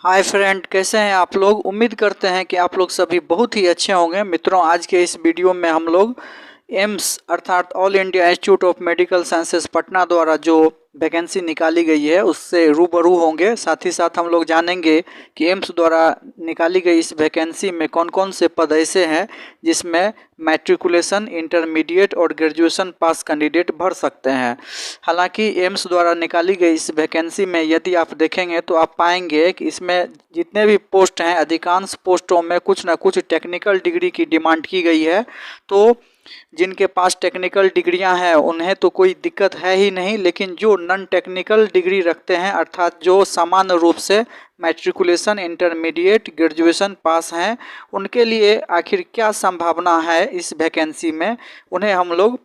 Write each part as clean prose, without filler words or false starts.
Hi friend, कैसे हैं आप लोग। उम्मीद करते हैं कि आप लोग सभी बहुत ही अच्छे होंगे। मित्रों, आज के इस वीडियो में हम लोग एम्स अर्थात all India institute of medical sciences Patna द्वारा जो वैकेंसी निकाली गई है उससे रूबरू होंगे। साथ ही साथ हम लोग जानेंगे कि एम्स द्वारा निकाली गई इस वैकेंसी में कौन कौन से पद ऐसे हैं जिसमें मैट्रिकुलेशन, इंटरमीडिएट और ग्रेजुएशन पास कैंडिडेट भर सकते हैं। हालांकि एम्स द्वारा निकाली गई इस वैकेंसी में यदि आप देखेंगे तो आप पाएंगे कि इसमें जितने भी पोस्ट हैं अधिकांश पोस्टों में कुछ ना कुछ टेक्निकल डिग्री की डिमांड की गई है। तो जिनके पास टेक्निकल डिग्रियां हैं उन्हें तो कोई दिक्कत है ही नहीं, लेकिन जो नॉन टेक्निकल डिग्री रखते हैं अर्थात जो सामान्य रूप से मैट्रिकुलेशन, इंटरमीडिएट, ग्रेजुएशन पास हैं उनके लिए आखिर क्या संभावना है इस वैकेंसी में, उन्हें हम लोग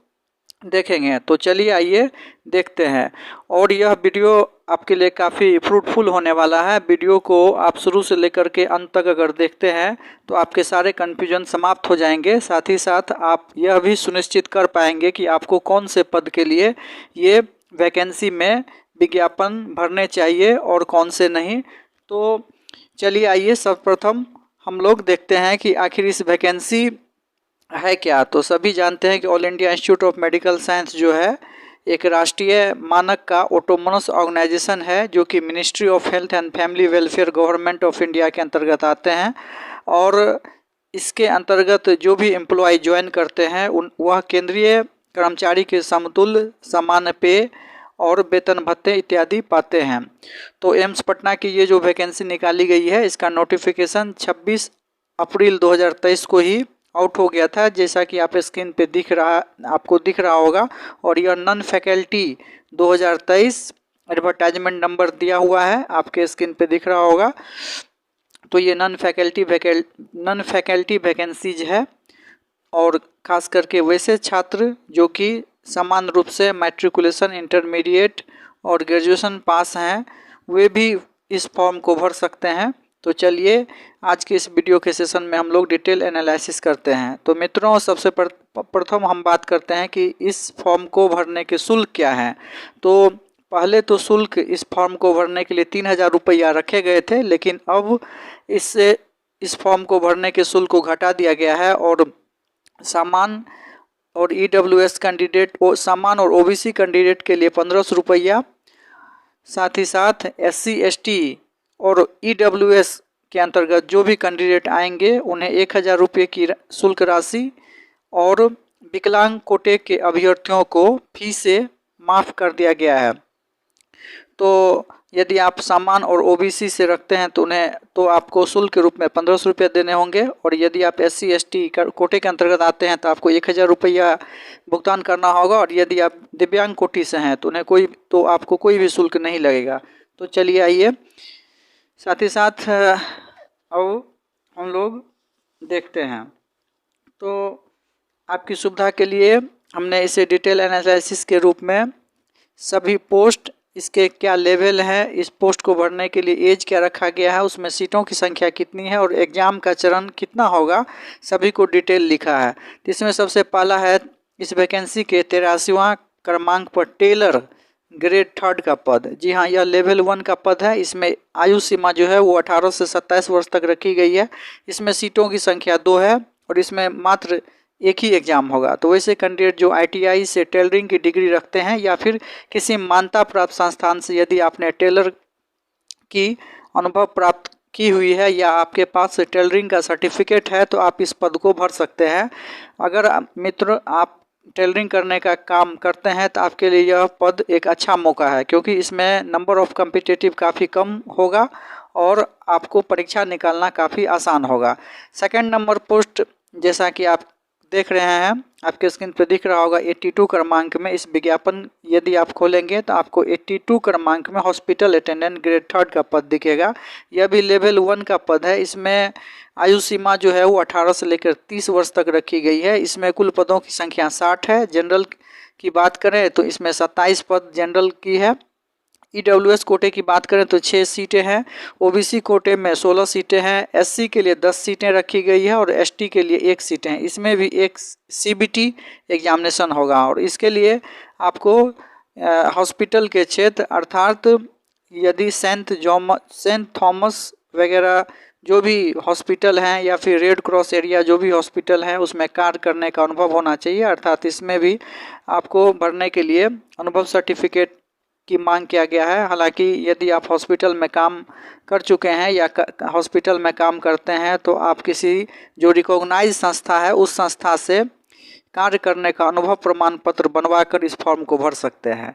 देखेंगे। तो चलिए आइए देखते हैं। और यह वीडियो आपके लिए काफ़ी फ्रूटफुल होने वाला है। वीडियो को आप शुरू से लेकर के अंत तक अगर देखते हैं तो आपके सारे कन्फ्यूजन समाप्त हो जाएंगे। साथ ही साथ आप यह भी सुनिश्चित कर पाएंगे कि आपको कौन से पद के लिए ये वैकेंसी में विज्ञापन भरने चाहिए और कौन से नहीं। तो चलिए आइए सर्वप्रथम हम लोग देखते हैं कि आखिर इस वैकेंसी है क्या। तो सभी जानते हैं कि all India institute of medical science जो है एक राष्ट्रीय मानक का ऑटोनोमस ऑर्गेनाइजेशन है जो कि ministry of health and family welfare government of India के अंतर्गत आते हैं। और इसके अंतर्गत जो भी एम्प्लॉय ज्वाइन करते हैं वह केंद्रीय कर्मचारी के समतुल्य सामान्य पे और वेतन भत्ते इत्यादि पाते हैं। तो एम्स पटना की ये जो वैकेंसी निकाली गई है इसका नोटिफिकेशन 26 अप्रैल 2023 को ही आउट हो गया था, जैसा कि आप स्क्रीन पे आपको दिख रहा होगा। और यह नॉन फैकल्टी 2023 एडवर्टाइजमेंट नंबर दिया हुआ है, आपके स्क्रीन पे दिख रहा होगा। तो ये नॉन फैकल्टी वैकेंसीज है और ख़ास करके वैसे छात्र जो कि समान रूप से मैट्रिकुलेशन, इंटरमीडिएट और ग्रेजुएशन पास हैं वे भी इस फॉर्म को भर सकते हैं। तो चलिए आज के इस वीडियो के सेशन में हम लोग डिटेल एनालिसिस करते हैं। तो मित्रों, सबसे प्रथम हम बात करते हैं कि इस फॉर्म को भरने के शुल्क क्या हैं। तो पहले तो शुल्क इस फॉर्म को भरने के लिए 3000 रुपया रखे गए थे, लेकिन अब इस फॉर्म को भरने के शुल्क को घटा दिया गया है और सामान्य और EWS कैंडिडेट सामान्य और OBC कैंडिडेट के लिए 1500 रुपया, साथ ही साथ SC ST और EWS के अंतर्गत जो भी कैंडिडेट आएंगे उन्हें 1000 रुपये की शुल्क राशि और विकलांग कोटे के अभ्यर्थियों को फी से माफ़ कर दिया गया है। तो यदि आप सामान्य और OBC से रखते हैं तो आपको शुल्क के रूप में 1500 रुपये देने होंगे, और यदि आप SC ST कोटे के अंतर्गत आते हैं तो आपको 1000 रुपया भुगतान करना होगा, और यदि आप दिव्यांग कोटि से हैं तो आपको कोई भी शुल्क नहीं लगेगा। तो चलिए आइए साथ ही साथ अब हम लोग देखते हैं। तो आपकी सुविधा के लिए हमने इसे डिटेल एनालिसिस के रूप में सभी पोस्ट, इसके क्या लेवल है, इस पोस्ट को भरने के लिए एज क्या रखा गया है, उसमें सीटों की संख्या कितनी है और एग्ज़ाम का चरण कितना होगा, सभी को डिटेल लिखा है। तो इसमें सबसे पहला है इस वैकेंसी के 83वां क्रमांक पर टेलर ग्रेड 3 का पद। जी हाँ, यह लेवल 1 का पद है। इसमें आयु सीमा जो है वो 18 से 27 वर्ष तक रखी गई है। इसमें सीटों की संख्या 2 है और इसमें मात्र एक ही एग्ज़ाम होगा। तो वैसे कैंडिडेट जो ITI से टेलरिंग की डिग्री रखते हैं या फिर किसी मान्यता प्राप्त संस्थान से यदि आपने टेलर की अनुभव प्राप्त की हुई है या आपके पास टेलरिंग का सर्टिफिकेट है तो आप इस पद को भर सकते हैं। अगर मित्र आप टेलरिंग करने का काम करते हैं तो आपके लिए यह पद एक अच्छा मौका है, क्योंकि इसमें नंबर ऑफ़ कॉम्पिटिटिव काफ़ी कम होगा और आपको परीक्षा निकालना काफ़ी आसान होगा। सेकंड नंबर पोस्ट जैसा कि आप देख रहे हैं, आपके स्क्रीन पर दिख रहा होगा 82 क्रमांक में। इस विज्ञापन यदि आप खोलेंगे तो आपको 82 क्रमांक में हॉस्पिटल अटेंडेंट ग्रेड 3 का पद दिखेगा। यह भी लेवल 1 का पद है। इसमें आयु सीमा जो है वो 18 से लेकर 30 वर्ष तक रखी गई है। इसमें कुल पदों की संख्या 60 है। जनरल की बात करें तो इसमें 27 पद जनरल की है। EWS कोटे की बात करें तो 6 सीटें हैं। OBC कोटे में 16 सीटें हैं। SC के लिए 10 सीटें रखी गई है और ST के लिए 1 सीटें हैं। इसमें भी एक CBT एग्जामिनेशन होगा और इसके लिए आपको हॉस्पिटल के क्षेत्र अर्थात यदि सेंट थॉमस वगैरह जो भी हॉस्पिटल हैं या फिर रेड क्रॉस एरिया जो भी हॉस्पिटल हैं उसमें कार्य करने का अनुभव होना चाहिए। अर्थात इसमें भी आपको भरने के लिए अनुभव सर्टिफिकेट की मांग किया गया है। हालांकि यदि आप हॉस्पिटल में काम कर चुके हैं या हॉस्पिटल में काम करते हैं तो आप किसी जो रिकॉग्नाइज संस्था है उस संस्था से कार्य करने का अनुभव प्रमाण पत्र बनवा कर इस फॉर्म को भर सकते हैं।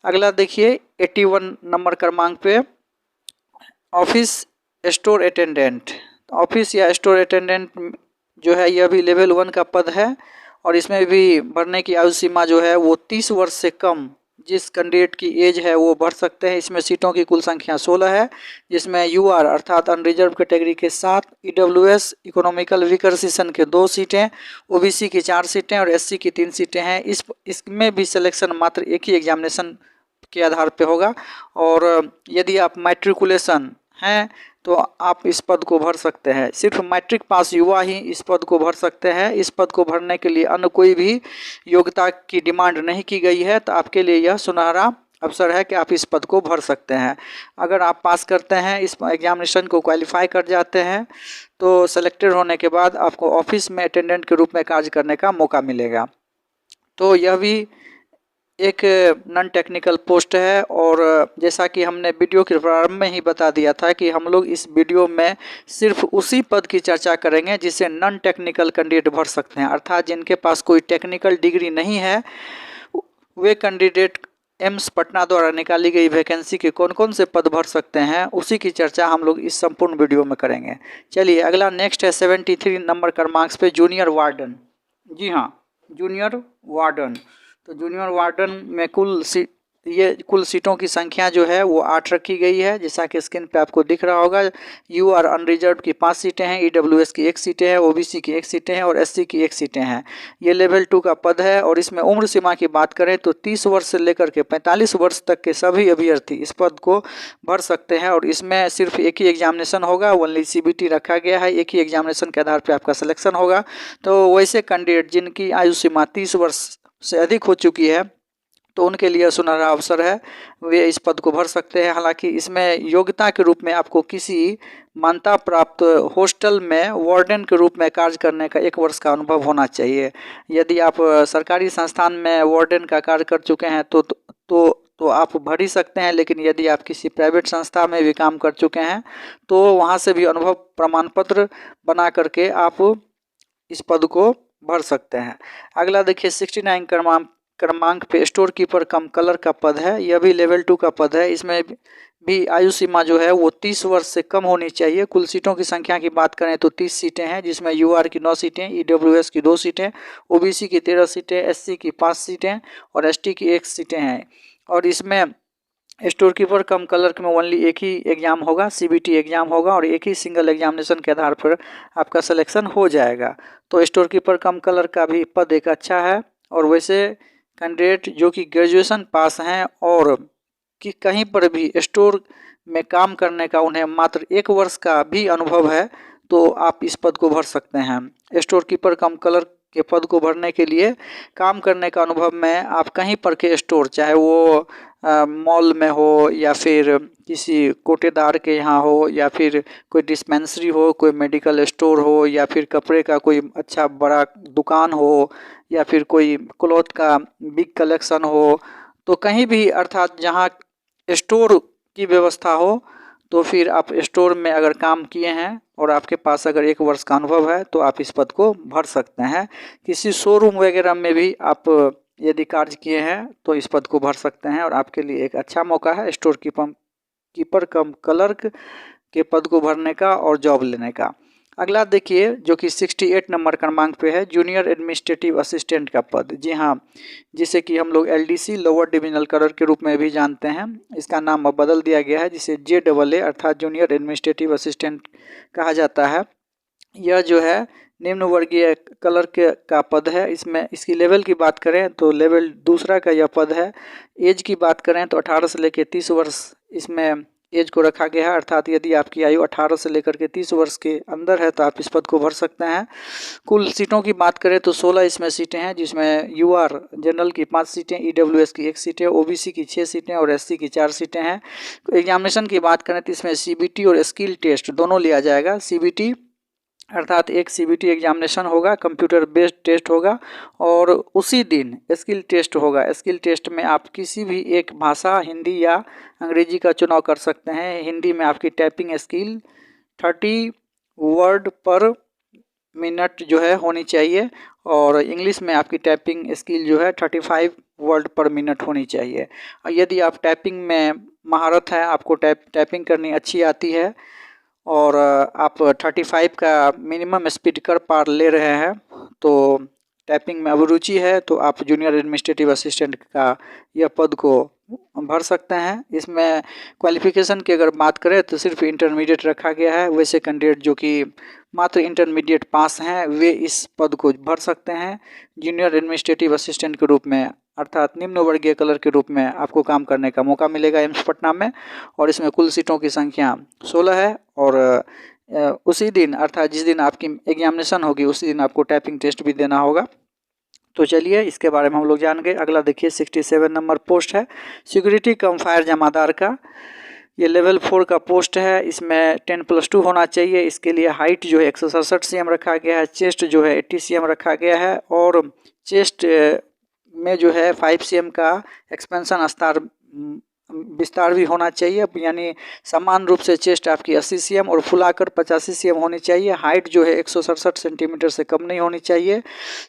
अगला देखिए 81 नंबर क्रमांक पे ऑफिस स्टोर अटेंडेंट। ऑफिस या स्टोर अटेंडेंट जो है यह भी लेवल 1 का पद है और इसमें भी भरने की आयु सीमा जो है वो 30 वर्ष से कम जिस कैंडिडेट की एज है वो भर सकते हैं। इसमें सीटों की कुल संख्या 16 है, जिसमें यूआर अर्थात अनरिजर्व कैटेगरी के 7, ईडब्ल्यूएस इकोनॉमिकल वीकर सेक्शन के 2 सीटें, ओबीसी की 4 सीटें और एससी की 3 सीटें हैं। इसमें भी सिलेक्शन मात्र एक ही एग्जामिनेशन के आधार पे होगा और यदि आप मैट्रिकुलेशन हैं तो आप इस पद को भर सकते हैं। सिर्फ मैट्रिक पास युवा ही इस पद को भर सकते हैं। इस पद को भरने के लिए अन्य कोई भी योग्यता की डिमांड नहीं की गई है, तो आपके लिए यह सुनहरा अवसर है कि आप इस पद को भर सकते हैं। अगर आप पास करते हैं, इस एग्जामिनेशन को क्वालिफाई कर जाते हैं तो सेलेक्टेड होने के बाद आपको ऑफिस में अटेंडेंट के रूप में कार्य करने का मौका मिलेगा। तो यह भी एक नॉन टेक्निकल पोस्ट है और जैसा कि हमने वीडियो के प्रारंभ में ही बता दिया था कि हम लोग इस वीडियो में सिर्फ उसी पद की चर्चा करेंगे जिसे नॉन टेक्निकल कैंडिडेट भर सकते हैं। अर्थात जिनके पास कोई टेक्निकल डिग्री नहीं है वे कैंडिडेट एम्स पटना द्वारा निकाली गई वैकेंसी के कौन कौन से पद भर सकते हैं उसी की चर्चा हम लोग इस संपूर्ण वीडियो में करेंगे। चलिए अगला नेक्स्ट है 73 नंबर क्रमांक पे जूनियर वार्डन। जी हाँ, जूनियर वार्डन। तो जूनियर वार्डन में कुल सीटों की संख्या जो है वो 8 रखी गई है, जैसा कि स्क्रीन पे आपको दिख रहा होगा। यूआर अनरिजर्व की 5 सीटें हैं, ईडब्ल्यूएस की 1 सीटें हैं, ओबीसी की 1 सीटें हैं और एससी की 1 सीटें हैं। ये लेवल 2 का पद है और इसमें उम्र सीमा की बात करें तो 30 वर्ष से लेकर के 45 वर्ष तक के सभी अभ्यर्थी इस पद को भर सकते हैं और इसमें सिर्फ एक ही एग्जामिनेशन होगा, ओनली सीबीटी रखा गया है। एक ही एग्जामिनेशन के आधार पर आपका सिलेक्शन होगा। तो वैसे कैंडिडेट जिनकी आयु सीमा 30 वर्ष से अधिक हो चुकी है तो उनके लिए सुनहरा अवसर है, वे इस पद को भर सकते हैं। हालांकि इसमें योग्यता के रूप में आपको किसी मान्यता प्राप्त हॉस्टल में वार्डन के रूप में कार्य करने का 1 वर्ष का अनुभव होना चाहिए। यदि आप सरकारी संस्थान में वार्डन का कार्य कर चुके हैं तो आप भर ही सकते हैं, लेकिन यदि आप किसी प्राइवेट संस्था में भी काम कर चुके हैं तो वहाँ से भी अनुभव प्रमाण पत्र बना करके आप इस पद को भर सकते हैं। अगला देखिए 69 क्रमांक पे स्टोर कीपर कम कलर का पद है। यह भी लेवल 2 का पद है। इसमें भी आयु सीमा जो है वो 30 वर्ष से कम होनी चाहिए। कुल सीटों की संख्या की बात करें तो 30 सीटें हैं, जिसमें यूआर की 9 सीटें, ईडब्ल्यूएस की 2 सीटें, ओबीसी की 13 सीटें, एससी की 5 सीटें और एसटी की 1 सीटें हैं। और इसमें स्टोर कीपर कम क्लर्क में ओनली एक ही एग्जाम होगा, सीबीटी एग्जाम होगा और एक ही सिंगल एग्जामिनेशन के आधार पर आपका सिलेक्शन हो जाएगा। तो स्टोर कीपर कम क्लर्क का भी पद एक अच्छा है और वैसे कैंडिडेट जो कि ग्रेजुएशन पास हैं और कि कहीं पर भी स्टोर में काम करने का उन्हें मात्र 1 वर्ष का भी अनुभव है तो आप इस पद को भर सकते हैं। स्टोर कीपर कम क्लर्क के पद को भरने के लिए काम करने का अनुभव में आप कहीं पर के स्टोर, चाहे वो मॉल में हो या फिर किसी कोटेदार के यहाँ हो या फिर कोई डिस्पेंसरी हो, कोई मेडिकल स्टोर हो या फिर कपड़े का कोई अच्छा बड़ा दुकान हो या फिर कोई क्लॉथ का बिग कलेक्शन हो, तो कहीं भी अर्थात जहाँ स्टोर की व्यवस्था हो तो फिर आप स्टोर में अगर काम किए हैं और आपके पास अगर 1 वर्ष का अनुभव है तो आप इस पद को भर सकते हैं। किसी शोरूम वगैरह में भी आप यदि कार्य किए हैं तो इस पद को भर सकते हैं और आपके लिए एक अच्छा मौका है स्टोर कीपर कम क्लर्क के पद को भरने का और जॉब लेने का। अगला देखिए जो कि 68 नंबर क्रमांक पे है, जूनियर एडमिनिस्ट्रेटिव असिस्टेंट का पद। जी हाँ, जिसे कि हम लोग एलडीसी लोअर डिविजनल क्लर्क के रूप में भी जानते हैं। इसका नाम अब बदल दिया गया है जिसे JAA अर्थात जूनियर एडमिनिस्ट्रेटिव असिस्टेंट कहा जाता है। यह जो है निम्न वर्गीय क्लर्क का पद है। इसमें इसकी लेवल की बात करें तो लेवल 2 का यह पद है। एज की बात करें तो 18 से लेकर 30 वर्ष इसमें एज को रखा गया है, अर्थात यदि आपकी आयु 18 से लेकर के 30 वर्ष के अंदर है तो आप इस पद को भर सकते हैं। कुल सीटों की बात करें तो 16 इसमें सीटें हैं, जिसमें यूआर जनरल की 5 सीटें, ईडब्ल्यूएस की 1 सीटें, ओबीसी की 6 सीटें और एससी की 4 सीटें हैं। एग्जामिनेशन की बात करें तो इसमें सीबीटी और स्किल टेस्ट दोनों लिया जाएगा। सीबीटी अर्थात एक सीबीटी एग्जामिनेशन होगा, कंप्यूटर बेस्ड टेस्ट होगा, और उसी दिन स्किल टेस्ट होगा। स्किल टेस्ट में आप किसी भी एक भाषा, हिंदी या अंग्रेजी का चुनाव कर सकते हैं। हिंदी में आपकी टाइपिंग स्किल 30 वर्ड पर मिनट जो है होनी चाहिए, और इंग्लिश में आपकी टाइपिंग स्किल जो है 35 वर्ड पर मिनट होनी चाहिए। यदि आप टाइपिंग में महारत है, आपको टाइपिंग करनी अच्छी आती है और आप 35 का मिनिमम स्पीड कर पार ले रहे हैं, तो टाइपिंग में अभिरुचि है, तो आप जूनियर एडमिनिस्ट्रेटिव असिस्टेंट का यह पद को भर सकते हैं। इसमें क्वालिफिकेशन की अगर बात करें तो सिर्फ इंटरमीडिएट रखा गया है। वैसे कैंडिडेट जो कि मात्र इंटरमीडिएट पास हैं वे इस पद को भर सकते हैं। जूनियर एडमिनिस्ट्रेटिव असिस्टेंट के रूप में, अर्थात निम्न वर्गीय कलर के रूप में आपको काम करने का मौका मिलेगा एम्स पटना में, और इसमें कुल सीटों की संख्या 16 है। और उसी दिन अर्थात जिस दिन आपकी एग्जामिनेशन होगी उसी दिन आपको टाइपिंग टेस्ट भी देना होगा। तो चलिए इसके बारे में हम लोग जान गए। अगला देखिए 67 नंबर पोस्ट है सिक्योरिटी कम फायर जमादार का। ये लेवल 4 का पोस्ट है। इसमें 10+2 होना चाहिए। इसके लिए हाइट जो है 167 cm रखा गया है। चेस्ट जो है 80 cm रखा गया है, और चेस्ट में जो है 5 cm का एक्सपेंशन विस्तार भी होना चाहिए, यानी समान रूप से चेस्ट आपकी 80 cm और फुलाकर 85 cm होनी चाहिए। हाइट जो है 167 सेंटीमीटर से कम नहीं होनी चाहिए।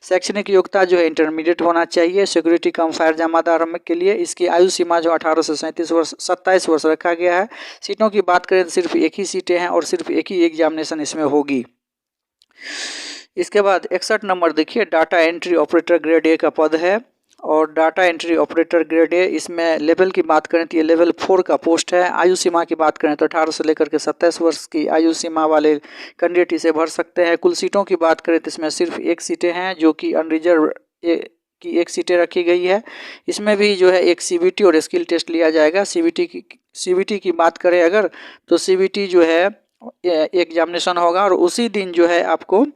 शैक्षणिक योग्यता जो है इंटरमीडिएट होना चाहिए। सिक्योरिटी कम फायर जमादार के लिए इसकी आयु सीमा जो 18 से 27 वर्ष रखा गया है। सीटों की बात करें तो सिर्फ एक ही सीटें हैं और सिर्फ एक ही एग्जामिनेशन इसमें होगी। इसके बाद 61 नंबर देखिए, data entry operator grade A का पद है, और data entry operator grade A, इसमें लेवल की बात करें तो ये लेवल 4 का पोस्ट है। आयु सीमा की बात करें तो 18 से लेकर के 27 वर्ष की आयु सीमा वाले कैंडिडेट इसे भर सकते हैं। कुल सीटों की बात करें तो इसमें सिर्फ एक सीटें हैं, जो कि अनरिजर्व की एक सीटें रखी गई है। इसमें भी जो है एक सीबीटी और स्किल टेस्ट लिया जाएगा। सीबीटी की बात करें अगर, तो सीबीटी जो है एग्जामिनेशन होगा, और उसी दिन जो है आपको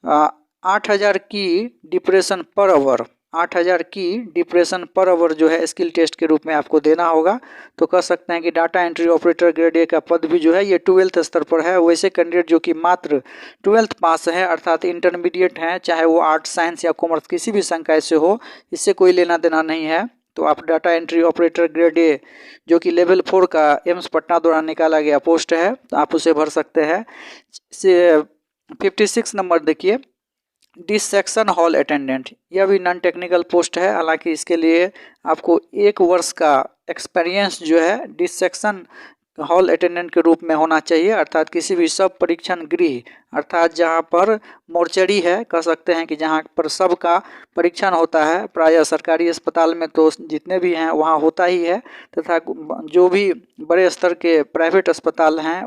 8000 की डिप्रेशन पर आवर 8000 की डिप्रेशन पर आवर जो है स्किल टेस्ट के रूप में आपको देना होगा। तो कह सकते हैं कि data entry operator grade A का पद भी जो है ये 12th स्तर पर है। वैसे कैंडिडेट जो कि मात्र 12th पास है, अर्थात इंटरमीडिएट हैं, चाहे वो आर्ट्स, साइंस या कॉमर्स किसी भी संकाय से हो, इससे कोई लेना देना नहीं है। तो आप data entry operator grade A जो कि लेवल 4 का एम्स पटना द्वारा निकाला गया पोस्ट है, तो आप उसे भर सकते हैं। 56 नंबर देखिए, डिसेक्शन हॉल अटेंडेंट। यह भी नॉन टेक्निकल पोस्ट है, हालांकि इसके लिए आपको 1 वर्ष का एक्सपीरियंस जो है डिसेक्शन हॉल अटेंडेंट के रूप में होना चाहिए, अर्थात किसी भी सब परीक्षण गृह, अर्थात जहां पर मोर्चरी है, कह सकते हैं कि जहां पर सब का परीक्षण होता है। प्रायः सरकारी अस्पताल में तो जितने भी हैं वहां होता ही है, तथा जो भी बड़े स्तर के प्राइवेट अस्पताल हैं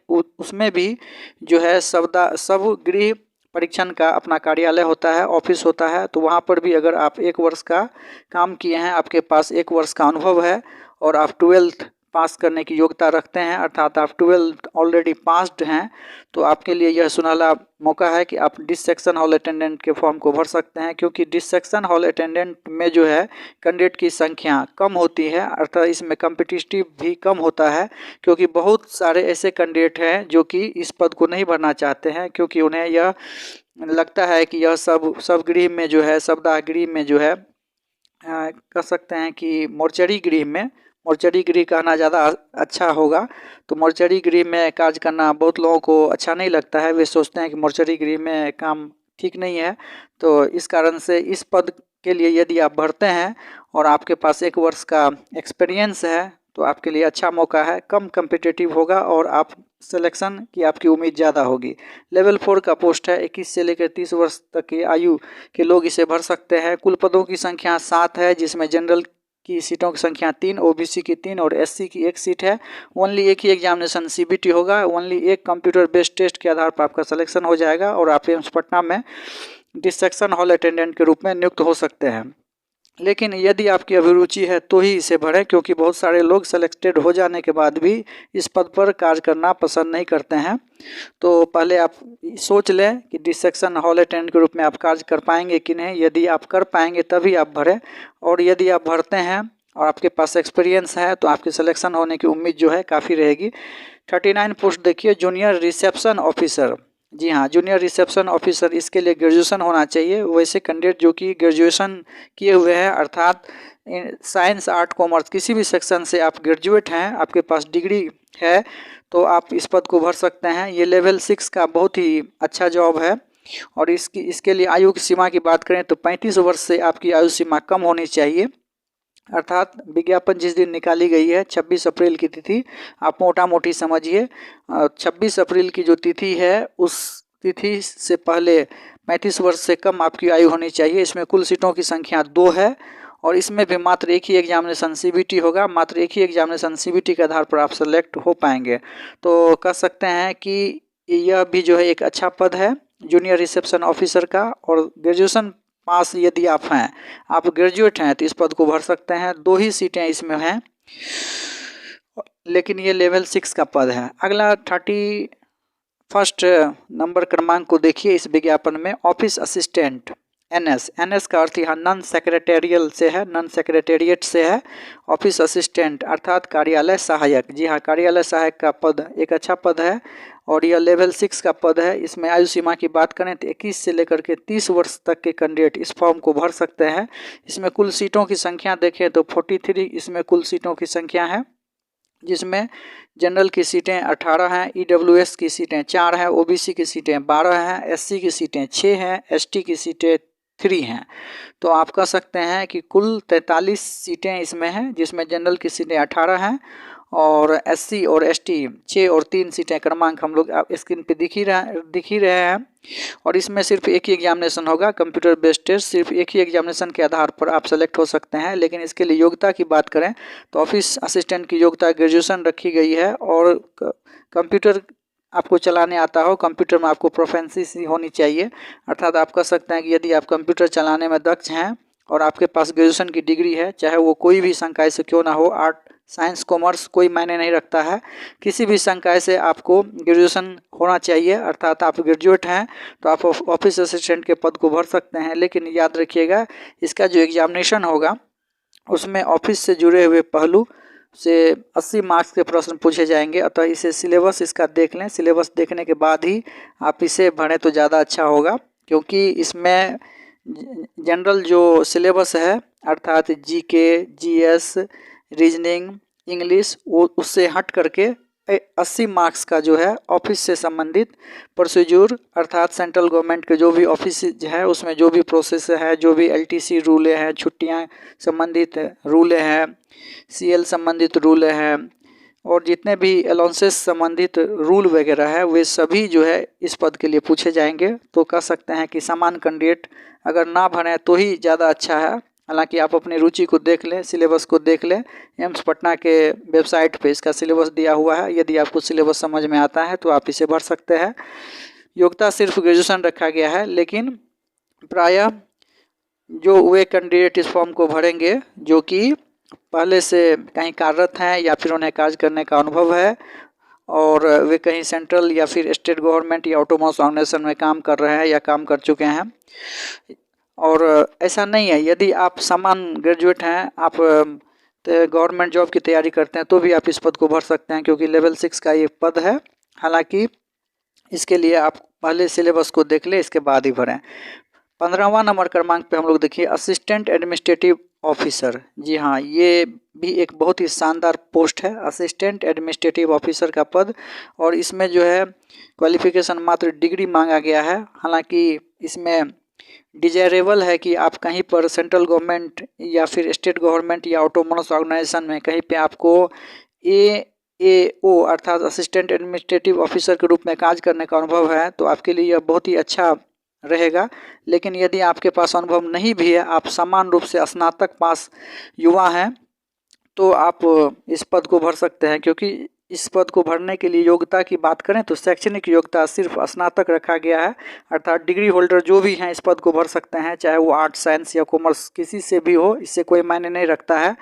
उसमें भी जो है सब गृह परीक्षण का अपना कार्यालय होता है, ऑफिस होता है। तो वहाँ पर भी अगर आप 1 वर्ष का काम किए हैं, आपके पास 1 वर्ष का अनुभव है, और आप 12th पास करने की योग्यता रखते हैं, अर्थात आप 12th ऑलरेडी पास्ड हैं, तो आपके लिए यह सुनहला मौका है कि आप डिसेक्शन हॉल अटेंडेंट के फॉर्म को भर सकते हैं। क्योंकि डिसेक्शन हॉल अटेंडेंट में जो है कैंडिडेट की संख्या कम होती है, अर्थात इसमें कम्पिटिटिव भी कम होता है, क्योंकि बहुत सारे ऐसे कैंडिडेट हैं जो कि इस पद को नहीं भरना चाहते हैं, क्योंकि उन्हें यह लगता है कि यह सब गृह में जो है, शवदाह गृह में जो है, कह सकते हैं कि मोर्चरी गृह कहना ज़्यादा अच्छा होगा। तो मोर्चरी गृह में कार्य करना बहुत लोगों को अच्छा नहीं लगता है, वे सोचते हैं कि मोर्चरी गृह में काम ठीक नहीं है। तो इस कारण से इस पद के लिए यदि आप भरते हैं और आपके पास 1 वर्ष का एक्सपीरियंस है, तो आपके लिए अच्छा मौका है, कम कम्पिटिटिव होगा और आप सिलेक्शन की आपकी उम्मीद ज़्यादा होगी। लेवल 4 का पोस्ट है, 21 से लेकर 30 वर्ष तक की आयु के लोग इसे भर सकते हैं। कुल पदों की संख्या 7 है, जिसमें जनरल की सीटों की संख्या 3, ओबीसी की 3 और एससी की 1 सीट है। ओनली एक ही एग्जामिनेशन सीबीटी होगा, ओनली एक कंप्यूटर बेस्ड टेस्ट के आधार पर आपका सिलेक्शन हो जाएगा और आप एम्स पटना में डिसेक्शन हॉल अटेंडेंट के रूप में नियुक्त हो सकते हैं। लेकिन यदि आपकी अभिरुचि है तो ही इसे भरें, क्योंकि बहुत सारे लोग सेलेक्टेड हो जाने के बाद भी इस पद पर कार्य करना पसंद नहीं करते हैं। तो पहले आप सोच लें कि डिसेक्शन हॉल अटेंडेंट के रूप में आप कार्य कर पाएंगे कि नहीं। यदि आप कर पाएंगे तभी आप भरें, और यदि आप भरते हैं और आपके पास एक्सपीरियंस है तो आपके सिलेक्शन होने की उम्मीद जो है काफ़ी रहेगी। 39 पोस्ट देखिए, जूनियर रिसेप्शन ऑफिसर। जी हाँ, जूनियर रिसेप्शन ऑफिसर, इसके लिए ग्रेजुएशन होना चाहिए। वैसे कैंडिडेट जो कि ग्रेजुएशन किए हुए हैं, अर्थात साइंस आर्ट कॉमर्स किसी भी सेक्शन से आप ग्रेजुएट हैं, आपके पास डिग्री है, तो आप इस पद को भर सकते हैं। ये लेवल 6 का बहुत ही अच्छा जॉब है। और इसके लिए आयु की सीमा की बात करें तो 35 वर्ष से आपकी आयु सीमा कम होनी चाहिए। अर्थात विज्ञापन जिस दिन निकाली गई है 26 अप्रैल की तिथि, आप मोटा मोटी समझिए 26 अप्रैल की जो तिथि है उस तिथि से पहले 35 वर्ष से कम आपकी आयु होनी चाहिए। इसमें कुल सीटों की संख्या 2 है, और इसमें भी मात्र एक ही एग्जामिनेशन CBT होगा। मात्र एक ही एग्जामिनेशन CBT के आधार पर आप सेलेक्ट हो पाएंगे। तो कह सकते हैं कि यह भी जो है एक अच्छा पद है जूनियर रिसेप्शन ऑफिसर का। और ग्रेजुएशन पास यदि आप हैं, आप ग्रेजुएट हैं, तो इस पद को भर सकते हैं। 2 ही सीटें इसमें हैं, लेकिन ये लेवल 6 का पद है। अगला 31 नंबर क्रमांक को देखिए इस विज्ञापन में, ऑफिस असिस्टेंट NS का अर्थ यहाँ नॉन सेक्रेटेरियल से है, नॉन सेक्रेटेरिएट से है। ऑफिस असिस्टेंट अर्थात कार्यालय सहायक। जी हाँ, कार्यालय सहायक का पद एक अच्छा पद है, और यह लेवल 6 का पद है। इसमें आयु सीमा की बात करें तो 21 से लेकर के 30 वर्ष तक के कैंडिडेट इस फॉर्म को भर सकते हैं। इसमें कुल सीटों की संख्या देखें तो 43 इसमें कुल सीटों की संख्या है, जिसमें जनरल की सीटें 18 हैं, EWS की सीटें 4 हैं, OBC की सीटें 12 हैं, SC की सीटें 6 हैं, ST की सीटें 3 हैं। तो आप कह सकते हैं कि कुल 43 सीटें इसमें हैं, जिसमें जनरल की सीटें 18 हैं और SC और ST 6 और 3 सीटें क्रमांक हम लोग स्क्रीन पे दिख ही रहे हैं। और इसमें सिर्फ एक ही एग्जामिनेशन होगा, कंप्यूटर बेस्ड टेस्ट। सिर्फ एक ही एग्जामिनेशन के आधार पर आप सेलेक्ट हो सकते हैं। लेकिन इसके लिए योग्यता की बात करें तो ऑफिस असिस्टेंट की योग्यता ग्रेजुएशन रखी गई है, और कंप्यूटर आपको चलाने आता हो, कंप्यूटर में आपको प्रोफिशिएंसी होनी चाहिए। अर्थात आप कह सकते हैं कि यदि आप कंप्यूटर चलाने में दक्ष हैं और आपके पास ग्रेजुएशन की डिग्री है, चाहे वो कोई भी संकाय से क्यों ना हो, आर्ट साइंस कॉमर्स कोई मायने नहीं रखता है, किसी भी संकाय से आपको ग्रेजुएशन होना चाहिए। अर्थात आप ग्रेजुएट हैं तो आप ऑफिस असिस्टेंट के पद को भर सकते हैं। लेकिन याद रखिएगा, इसका जो एग्जामिनेशन होगा उसमें ऑफिस से जुड़े हुए पहलू से 80 मार्क्स के प्रश्न पूछे जाएंगे। अतः इसे सिलेबस इसका देख लें, सिलेबस देखने के बाद ही आप इसे भरें तो ज़्यादा अच्छा होगा, क्योंकि इसमें जनरल जो सिलेबस है अर्थात GK, GS, रीजनिंग, इंग्लिश, वो उससे हट करके 80 मार्क्स का जो है ऑफिस से संबंधित प्रोसीजर, अर्थात सेंट्रल गवर्नमेंट के जो भी ऑफिस है उसमें जो भी प्रोसेस है, जो भी LTC रूल हैं, छुट्टियां संबंधित रूल हैं, CL संबंधित रूल हैं, और जितने भी अलाउंसेस संबंधित रूल वगैरह है वे सभी जो है इस पद के लिए पूछे जाएंगे। तो कह सकते हैं कि समान कैंडिडेट अगर ना भरें तो ही ज़्यादा अच्छा है। हालांकि आप अपनी रुचि को देख लें, सिलेबस को देख लें। एम्स पटना के वेबसाइट पे इसका सिलेबस दिया हुआ है। यदि आपको सिलेबस समझ में आता है तो आप इसे भर सकते हैं। योग्यता सिर्फ ग्रेजुएशन रखा गया है, लेकिन प्रायः जो वे कैंडिडेट इस फॉर्म को भरेंगे जो कि पहले से कहीं कार्यरत हैं या फिर उन्हें कार्य करने का अनुभव है, और वे कहीं सेंट्रल या फिर स्टेट गवर्नमेंट या ऑटोनोमस ऑर्गेनाइजेशन में काम कर रहे हैं या काम कर चुके हैं। और ऐसा नहीं है, यदि आप समान ग्रेजुएट हैं, आप गवर्नमेंट जॉब की तैयारी करते हैं तो भी आप इस पद को भर सकते हैं, क्योंकि लेवल 6 का ये पद है। हालांकि इसके लिए आप पहले सिलेबस को देख लें, इसके बाद ही भरें। 15वां नंबर क्रमांक पे हम लोग देखिए असिस्टेंट एडमिनिस्ट्रेटिव ऑफिसर। जी हाँ, ये भी एक बहुत ही शानदार पोस्ट है, असिस्टेंट एडमिनिस्ट्रेटिव ऑफिसर का पद। और इसमें जो है क्वालिफिकेशन मात्र डिग्री मांगा गया है। हालांकि इसमें डिजायरेबल है कि आप कहीं पर सेंट्रल गवर्नमेंट या फिर स्टेट गवर्नमेंट या ऑटोनोमस ऑर्गेनाइजेशन में कहीं पे आपको AAO अर्थात असिस्टेंट एडमिनिस्ट्रेटिव ऑफिसर के रूप में कार्य करने का अनुभव है, तो आपके लिए यह बहुत ही अच्छा रहेगा। लेकिन यदि आपके पास अनुभव नहीं भी है, आप समान रूप से स्नातक पास युवा हैं, तो आप इस पद को भर सकते हैं, क्योंकि इस पद को भरने के लिए योग्यता की बात करें तो शैक्षणिक योग्यता सिर्फ स्नातक रखा गया है, अर्थात डिग्री होल्डर जो भी हैं इस पद को भर सकते हैं, चाहे वो आर्ट्स, साइंस या कॉमर्स किसी से भी हो, इससे कोई मायने नहीं रखता है।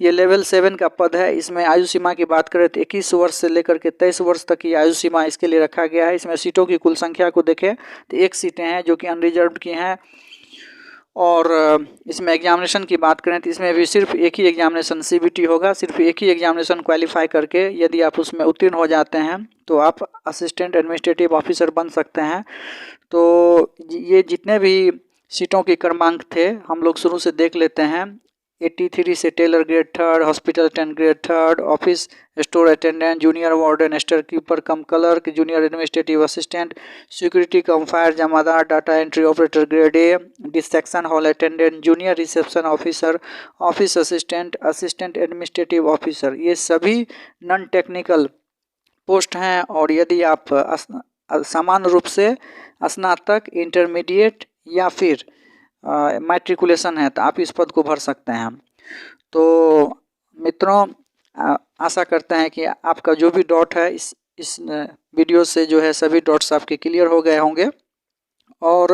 ये लेवल 7 का पद है। इसमें आयु सीमा की बात करें तो 21 वर्ष से लेकर के 23 वर्ष तक की आयु सीमा इसके लिए रखा गया है। इसमें सीटों की कुल संख्या को देखें तो 1 सीटें हैं जो कि अनरिजर्व्ड की हैं। और इसमें एग्जामिनेशन की बात करें तो इसमें भी सिर्फ एक ही एग्जामिनेशन CBT होगा। सिर्फ एक ही एग्जामिनेशन क्वालिफाई करके यदि आप उसमें उत्तीर्ण हो जाते हैं तो आप असिस्टेंट एडमिनिस्ट्रेटिव ऑफिसर बन सकते हैं। तो ये जितने भी सीटों के क्रमांक थे हम लोग शुरू से देख लेते हैं। 83 से tailor grade 3rd, hospital attendant grade 3rd, office store attendant, junior warden, store keeper cum clerk, junior administrative assistant, security cum fire जमादार, data entry operator grade A, dissection hall attendant, junior reception officer, office assistant, assistant administrative officer, ये सभी non technical post हैं। और यदि आप सामान्य रूप से स्नातक, इंटरमीडिएट या फिर मैट्रिकुलेशन है तो आप इस पद को भर सकते हैं। तो मित्रों, आशा करते हैं कि आपका जो भी डाउट है इस वीडियो से जो है सभी डाउट्स आपके क्लियर हो गए होंगे। और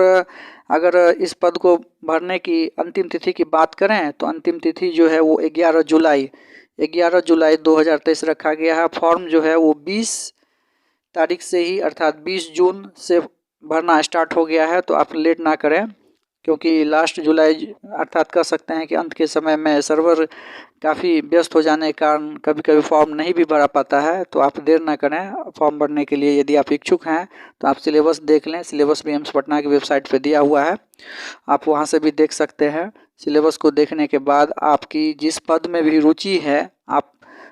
अगर इस पद को भरने की अंतिम तिथि की बात करें तो अंतिम तिथि जो है वो 11 जुलाई 2023 रखा गया है। फॉर्म जो है वो 20 तारीख से ही अर्थात 20 जून से भरना स्टार्ट हो गया है। तो आप लेट ना करें, क्योंकि लास्ट जुलाई अर्थात कह सकते हैं कि अंत के समय में सर्वर काफ़ी व्यस्त हो जाने के कारण कभी कभी फॉर्म नहीं भी भरा पाता है। तो आप देर ना करें फॉर्म भरने के लिए। यदि आप इच्छुक हैं तो आप सिलेबस देख लें। सिलेबस भी एम्स पटना की वेबसाइट पर दिया हुआ है, आप वहां से भी देख सकते हैं। सिलेबस को देखने के बाद आपकी जिस पद में भी रुचि है आप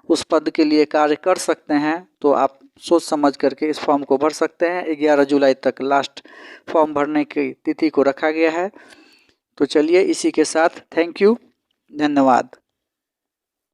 उस पद के लिए कार्य कर सकते हैं। तो आप सोच समझ करके इस फॉर्म को भर सकते हैं। 11 जुलाई तक लास्ट फॉर्म भरने की तिथि को रखा गया है। तो चलिए इसी के साथ थैंक यू, धन्यवाद।